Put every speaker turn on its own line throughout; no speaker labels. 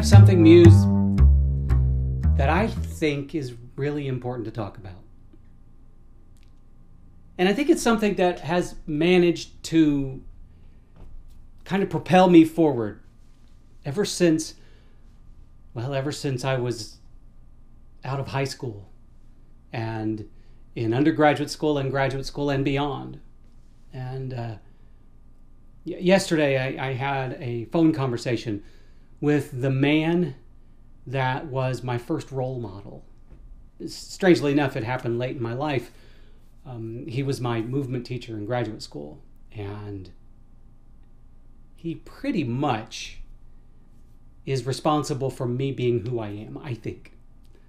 have something, Muse, that I think is really important to talk about. And I think it's something that has managed to kind of propel me forward ever since I was out of high school and in undergraduate school and graduate school and beyond. And yesterday I had a phone conversation with the man that was my first role model. Strangely enough, it happened late in my life. He was my movement teacher in graduate school, and he pretty much is responsible for me being who I am, I think.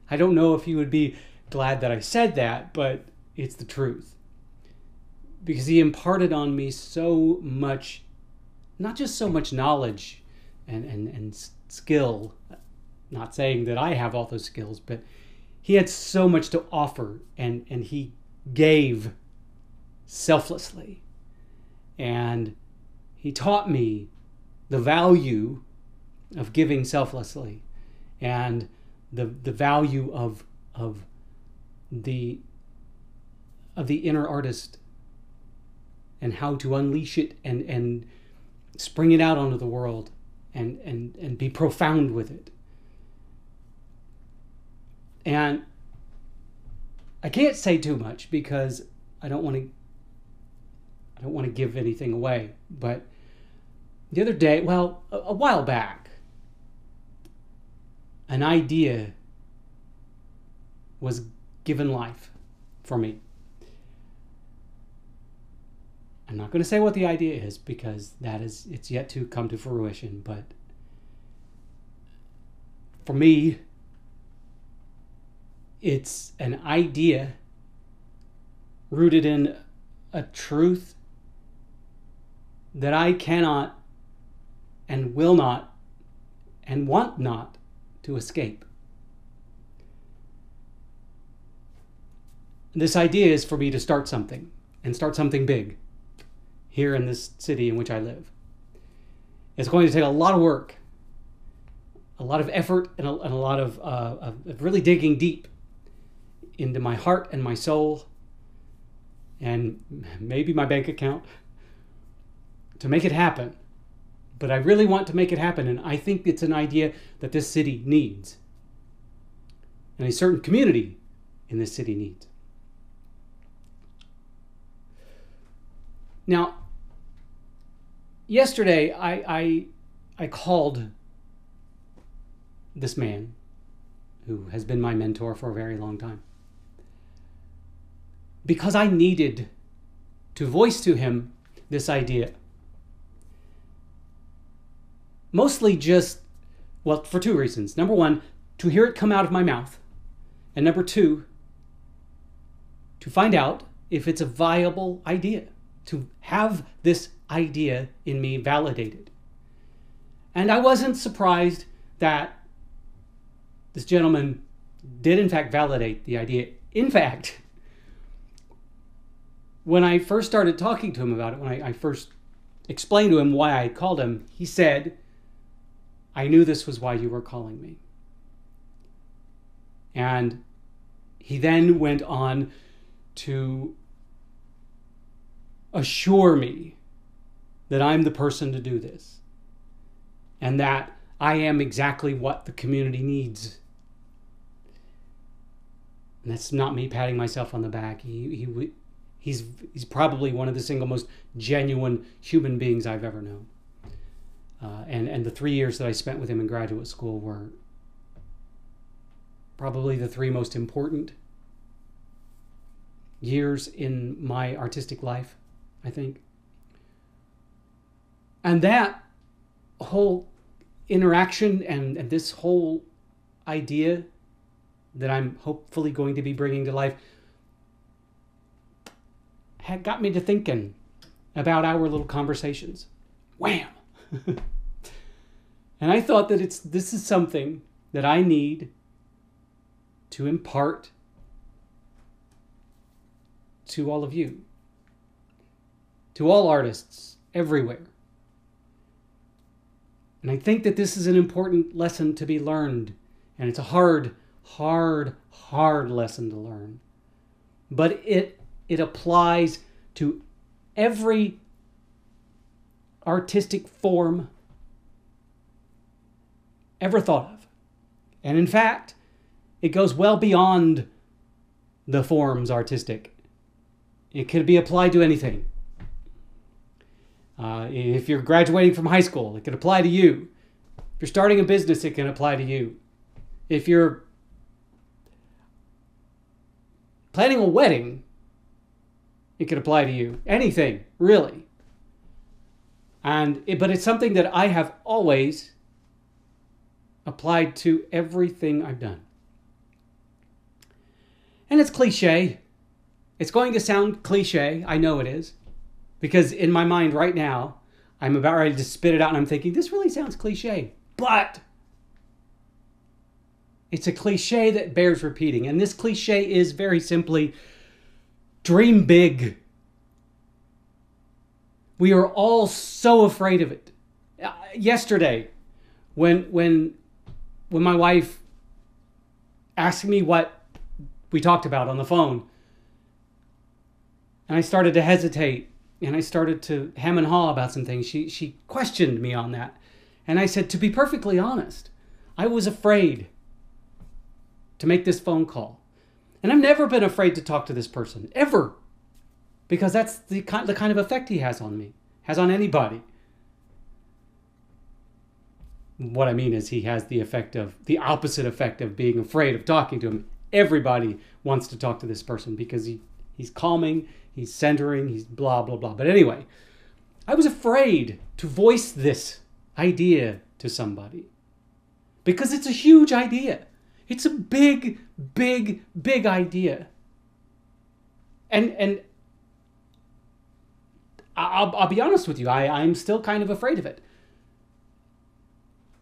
I don't know if you would be glad that I said that, but it's the truth. Because he imparted on me so much, not just so much knowledge and skill, not saying that I have all those skills, but he had so much to offer, and he gave selflessly. And he taught me the value of giving selflessly, and the value of the inner artist, and how to unleash it and spring it out onto the world and be profound with it. And I can't say too much because I don't want to give anything away. But the other day, well, a while back, an idea was given life for me. I'm not going to say what the idea is because it's yet to come to fruition, but for me, it's an idea rooted in a truth that I cannot and will not and want not to escape. This idea is for me to start something, and start something big here in this city in which I live. It's going to take a lot of work, a lot of effort, and a lot of really digging deep into my heart and my soul and maybe my bank account to make it happen. But I really want to make it happen, and I think it's an idea that this city needs, and a certain community in this city needs. Now, yesterday I called this man who has been my mentor for a very long time because I needed to voice to him this idea. Mostly just, well, for two reasons. Number one, to hear it come out of my mouth. And number two, to find out if it's a viable idea. To have this idea in me validated. And I wasn't surprised that this gentleman did in fact validate the idea. In fact, when I first started talking to him about it, when I first explained to him why I called him, he said, "I knew this was why you were calling me." And he then went on to assure me that I'm the person to do this and that I am exactly what the community needs. And that's not me patting myself on the back. He's probably one of the single most genuine human beings I've ever known. And the 3 years that I spent with him in graduate school were probably the 3 most important years in my artistic life, I think. And that whole interaction and this whole idea that I'm hopefully going to be bringing to life had got me to thinking about our little conversations. Wham! And I thought that this is something that I need to impart to all of you, to all artists everywhere. And I think that this is an important lesson to be learned. And it's a hard, hard, hard lesson to learn. But it applies to every artistic form ever thought of. And in fact, it goes well beyond the forms artistic. It could be applied to anything. If you're graduating from high school, it can apply to you. If you're starting a business, it can apply to you. If you're planning a wedding, it can apply to you. Anything, really. But it's something that I have always applied to everything I've done. And it's cliche. It's going to sound cliche. I know it is. Because in my mind right now, I'm about ready to spit it out and I'm thinking, this really sounds cliche. But it's a cliche that bears repeating. And this cliche is very simply, dream big. We are all so afraid of it. Yesterday, when my wife asked me what we talked about on the phone, and I started to hesitate, and I started to hem and haw about some things, she questioned me on that. And I said, to be perfectly honest, I was afraid to make this phone call. And I've never been afraid to talk to this person, ever. Because that's the kind of effect he has on me, has on anybody. What I mean is he has the opposite effect of being afraid of talking to him. Everybody wants to talk to this person because he's calming, he's centering, he's blah, blah, blah. But anyway, I was afraid to voice this idea to somebody because it's a huge idea. It's a big, big, big idea. And I'll be honest with you, I'm still kind of afraid of it.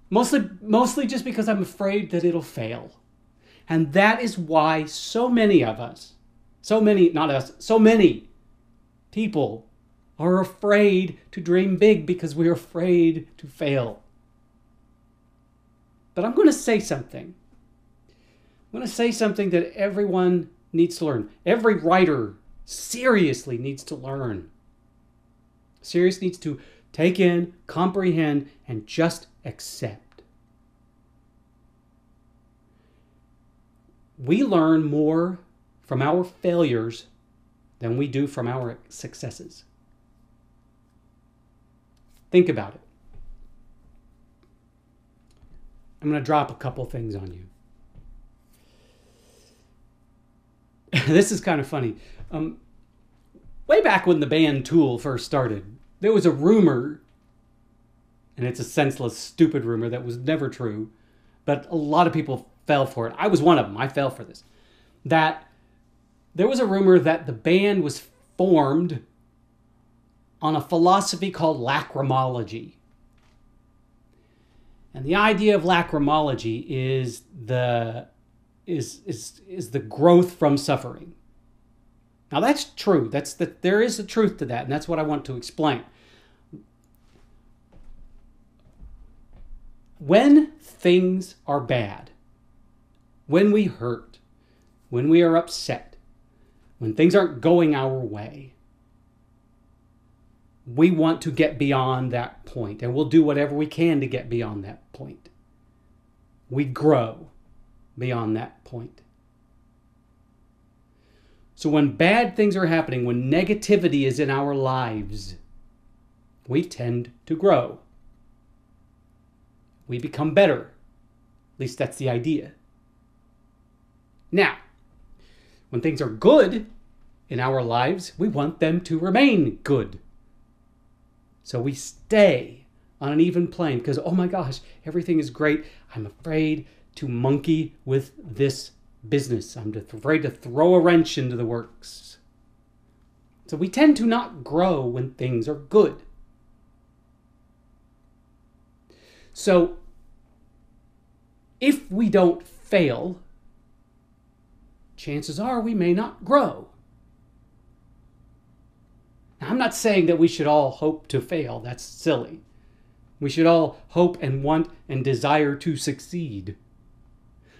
Mostly just because I'm afraid that it'll fail. And that is why so many of us, so many people are afraid to dream big because we're afraid to fail. But I'm going to say something. I'm going to say something that everyone needs to learn. Every writer seriously needs to learn. Seriously needs to take in, comprehend, and just accept. We learn more from our failures than we do from our successes. Think about it. I'm going to drop a couple things on you. This is kind of funny. Way back when the band Tool first started, there was a rumor, and it's a senseless, stupid rumor that was never true, but a lot of people fell for it. I was one of them. I fell for this. That there was a rumor that the band was formed on a philosophy called lacrimology. And the idea of lacrimology is the growth from suffering. Now that's true. There is a truth to that, and that's what I want to explain. When things are bad, when we hurt, when we are upset, when things aren't going our way, we want to get beyond that point, and we'll do whatever we can to get beyond that point. We grow beyond that point. So when bad things are happening, when negativity is in our lives, we tend to grow. We become better. At least that's the idea. Now, when things are good in our lives, we want them to remain good. So we stay on an even plane because, oh my gosh, everything is great. I'm afraid to monkey with this business. I'm afraid to throw a wrench into the works. So we tend to not grow when things are good. So if we don't fail, chances are we may not grow. Now, I'm not saying that we should all hope to fail. That's silly. We should all hope and want and desire to succeed.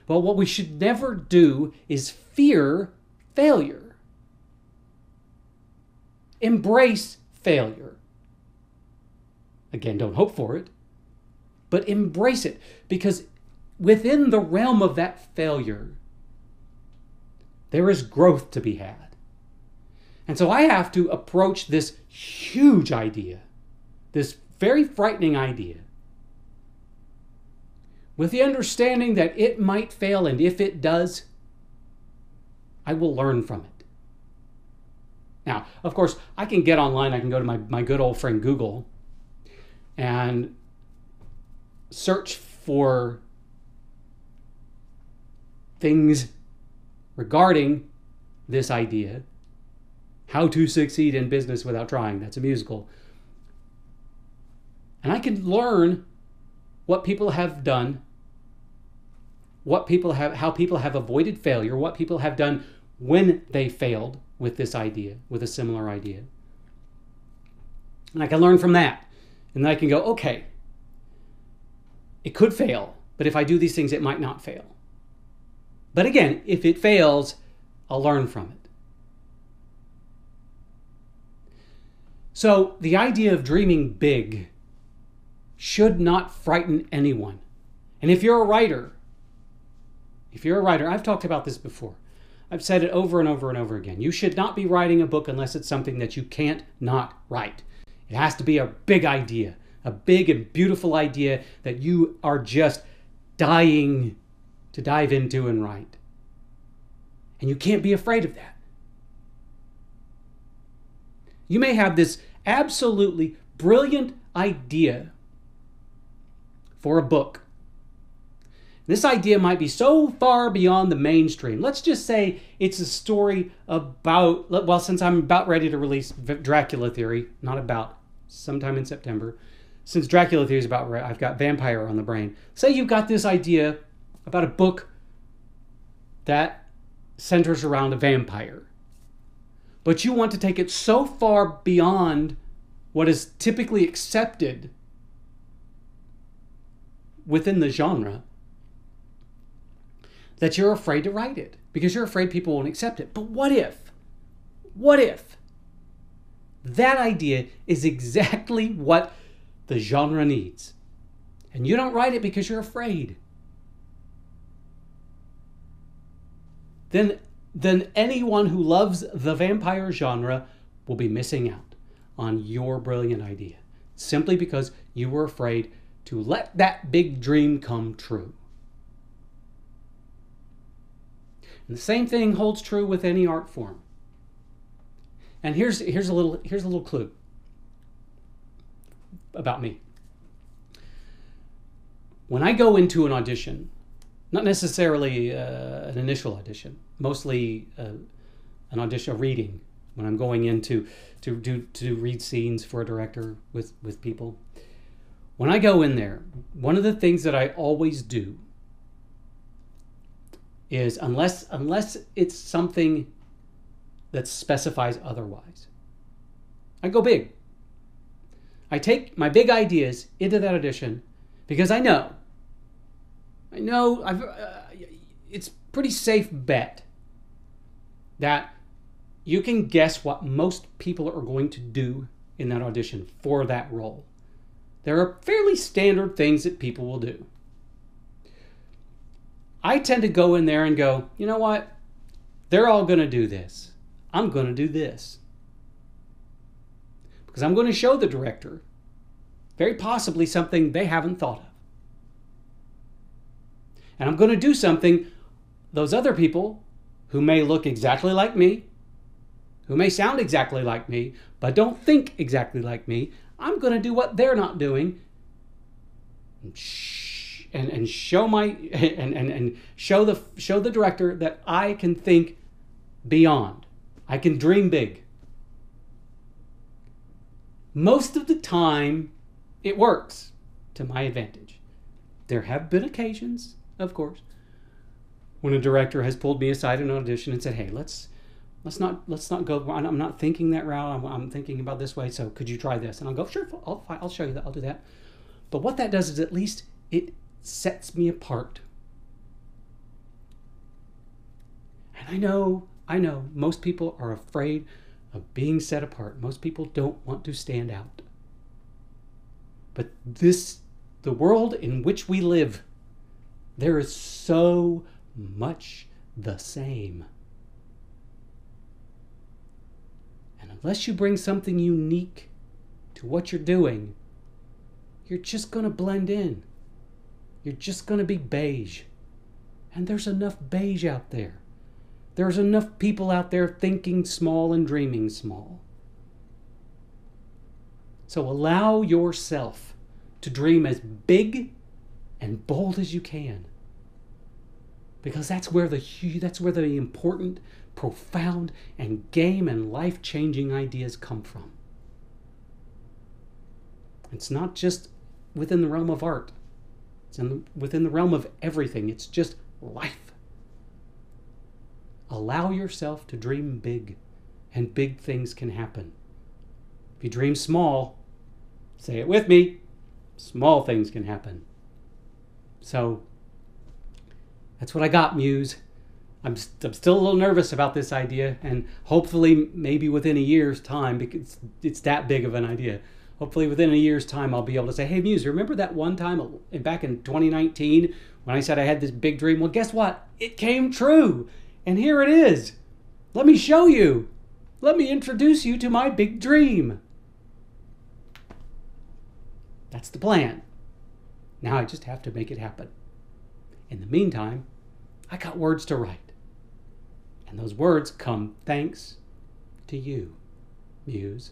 But what we should never do is fear failure. Embrace failure. Again, don't hope for it, but embrace it, because within the realm of that failure, there is growth to be had. And so I have to approach this huge idea, this very frightening idea, with the understanding that it might fail, and if it does, I will learn from it. Now, of course, I can get online, I can go to my good old friend Google and search for things regarding this idea, how to succeed in business without trying. That's a musical. And I can learn what people have done, how people have avoided failure, what people have done when they failed with this idea, with a similar idea. And I can learn from that. And then I can go, okay, it could fail, but if I do these things, it might not fail. But again, if it fails, I'll learn from it. So the idea of dreaming big should not frighten anyone. And if you're a writer, I've talked about this before. I've said it over and over and over again. You should not be writing a book unless it's something that you can't not write. It has to be a big idea, a big and beautiful idea that you are just dying to dive into and write. And you can't be afraid of that. You may have this absolutely brilliant idea for a book. This idea might be so far beyond the mainstream. Let's just say it's a story about, well, since I'm about ready to release Dracula Theory, sometime in September, since Dracula Theory is about, I've got vampire on the brain. Say you've got this idea about a book that centers around a vampire, but you want to take it so far beyond what is typically accepted within the genre that you're afraid to write it because you're afraid people won't accept it. But what if that idea is exactly what the genre needs, and you don't write it because you're afraid? Then anyone who loves the vampire genre will be missing out on your brilliant idea, simply because you were afraid to let that big dream come true. And the same thing holds true with any art form. And here's a little clue about me. When I go into an audition, not necessarily an initial audition, mostly an audition, a reading, when I'm going in to read scenes for a director with people. When I go in there, one of the things that I always do is, unless it's something that specifies otherwise, I go big. I take my big ideas into that audition because I know it's pretty safe bet that you can guess what most people are going to do in that audition for that role. There are fairly standard things that people will do. I tend to go in there and go, you know what? They're all going to do this. I'm going to do this. Because I'm going to show the director very possibly something they haven't thought of. And I'm going to do something those other people who may look exactly like me, who may sound exactly like me, but don't think exactly like me, I'm going to do what they're not doing and show the director that I can think beyond. I can dream big. Most of the time, it works to my advantage. There have been occasions, of course, when a director has pulled me aside in an audition and said, "Hey, let's not go. I'm not thinking that route. I'm thinking about this way. So could you try this?" And I'll go, "Sure, I'll show you that. I'll do that." But what that does is at least it sets me apart. And I know, most people are afraid of being set apart. Most people don't want to stand out. But the world in which we live, there is so much the same. And unless you bring something unique to what you're doing, you're just going to blend in. You're just going to be beige. And there's enough beige out there. There's enough people out there thinking small and dreaming small. So allow yourself to dream as big and bold as you can. Because that's where the important, profound, and game and life-changing ideas come from. It's not just within the realm of art. It's within the realm of everything. It's just life. Allow yourself to dream big, and big things can happen. If you dream small, say it with me, small things can happen. So, that's what I got, Muse. I'm still a little nervous about this idea, and hopefully maybe within a year's time, because it's that big of an idea, hopefully within a year's time I'll be able to say, hey Muse, remember that one time back in 2019 when I said I had this big dream? Well, guess what? It came true. And here it is. Let me show you. Let me introduce you to my big dream. That's the plan. Now I just have to make it happen. In the meantime, I got words to write. And those words come thanks to you, Muse,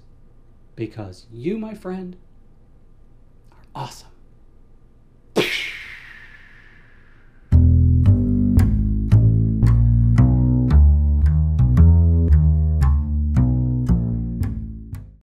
because you, my friend, are awesome.